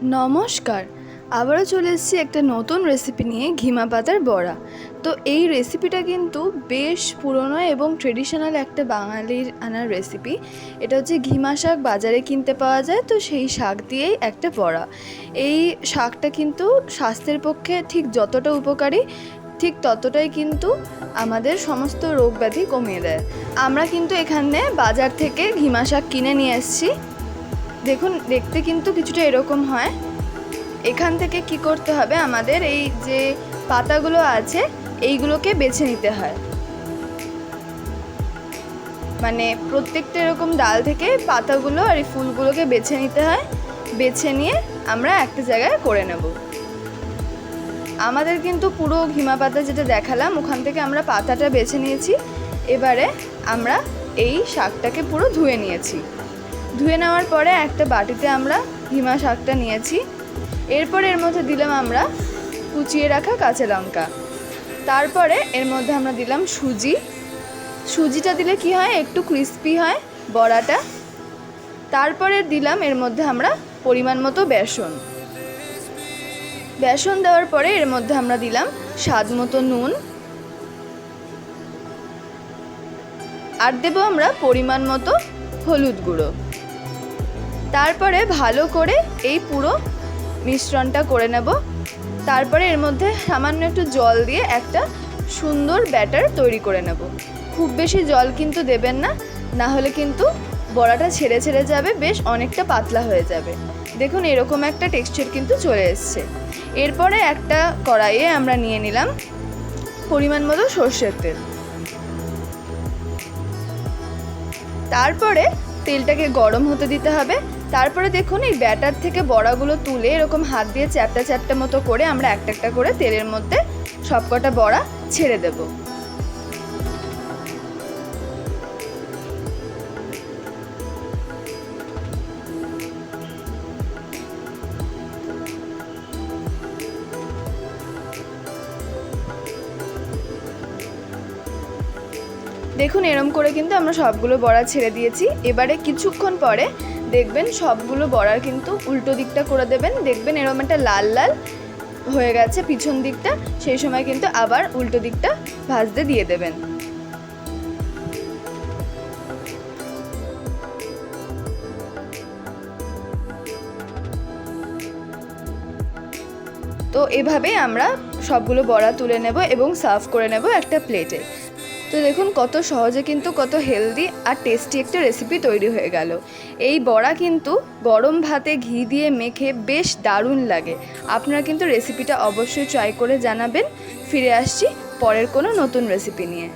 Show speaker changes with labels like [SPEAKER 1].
[SPEAKER 1] নমস্কার, আবারও চলে এসেছি একটা নতুন রেসিপি নিয়ে, ঘিমা পাতার বড়া। তো এই রেসিপিটা কিন্তু বেশ পুরনো এবং ট্রেডিশনাল একটা বাঙালির আনার রেসিপি। এটা হচ্ছে ঘিমা শাক, বাজারে কিনতে পাওয়া যায়। তো সেই শাক দিয়েই একটা বড়া। এই শাকটা কিন্তু স্বাস্থ্যের পক্ষে ঠিক যতটা উপকারী, ঠিক ততটাই কিন্তু আমাদের সমস্ত রোগ ব্যাধি কমিয়ে দেয়। আমরা কিন্তু এখানে বাজার থেকে ঘিমা শাক কিনে নিয়ে এসেছি। দেখুন, দেখতে কিন্তু কিছুটা এরকম হয়। এখান থেকে কি করতে হবে, আমাদের এই যে পাতাগুলো আছে এইগুলোকে বেছে নিতে হয়। মানে প্রত্যেকটা এরকম ডাল থেকে পাতাগুলো আর এই ফুলগুলোকে বেছে নিতে হয়। বেছে নিয়ে আমরা একটা জায়গায় করে নেব। আমাদের কিন্তু পুরো ঘিমা পাতা যেটা দেখালাম, ওখান থেকে আমরা পাতাটা বেছে নিয়েছি। এবারে আমরা এই শাকটাকে পুরো ধুয়ে নিয়েছি। ধুয়ে নেওয়ার পরে একটা বাটিতে আমরা ঘিমা শাকটা নিয়েছি। এরপর এর মধ্যে দিলাম আমরা কুচিয়ে রাখা কাঁচা লঙ্কা। তারপরে এর মধ্যে আমরা দিলাম সুজি। সুজিটা দিলে কি হয়, একটু ক্রিস্পি হয় বড়াটা। তারপরে দিলাম এর মধ্যে আমরা পরিমাণ মতো বেসন। বেসন দেওয়ার পরে এর মধ্যে আমরা দিলাম স্বাদ মতো নুন। আর দেবো আমরা পরিমাণ মতো হলুদ গুঁড়ো। তারপরে ভালো করে এই পুরো মিশ্রণটা করে নেব। তারপরে এর মধ্যে সামান্য একটু জল দিয়ে একটা সুন্দর ব্যাটার তৈরি করে নেব। খুব বেশি জল কিন্তু দেবেন না, না হলে কিন্তু বড়াটা ছেড়ে ছেড়ে যাবে, বেশ অনেকটা পাতলা হয়ে যাবে। দেখুন এরকম একটা টেক্সচার কিন্তু চলে এসছে। এরপরে একটা কড়াইয়ে আমরা নিয়ে নিলাম পরিমাণ মতো সর্ষের তেল। তারপরে তেলটাকে গরম হতে দিতে হবে। তারপরে দেখুন এই ব্যাটার থেকে বড়াগুলো তুলে এরকম হাত দিয়ে চ্যাপটা চ্যাপটা মতো করে আমরা একটা একটা করে তেলের মধ্যে সবকটা বড়া ছেড়ে দেব। দেখুন এরম করে কিন্তু আমরা সবগুলো বড়া ছেড়ে দিয়েছি। এবারে কিছুক্ষণ পরে দেখবেন সবগুলো বড়ার কিন্তু উল্টো দিকটা করে দেবেন। দেখবেন এরকম একটা লাল লাল হয়ে গেছে পিছন দিকটা, সেই সময় কিন্তু আবার উল্টো দিকটা ভাজতে দিয়ে দেবেন। তো এভাবেই আমরা সবগুলো বড়া তুলে নেব এবং সার্ভ করে নেব একটা প্লেটে। তো দেখুন কত সহজে কিন্তু কত হেলদি আর টেস্টি একটা রেসিপি তৈরি হয়ে গেল। এই বড়া কিন্তু গরম ভাতে ঘি দিয়ে মেখে বেশ দারুণ লাগে। আপনারা কিন্তু রেসিপিটা অবশ্যই ট্রাই করে জানাবেন। ফিরে আসছি পরের কোনো নতুন রেসিপি নিয়ে।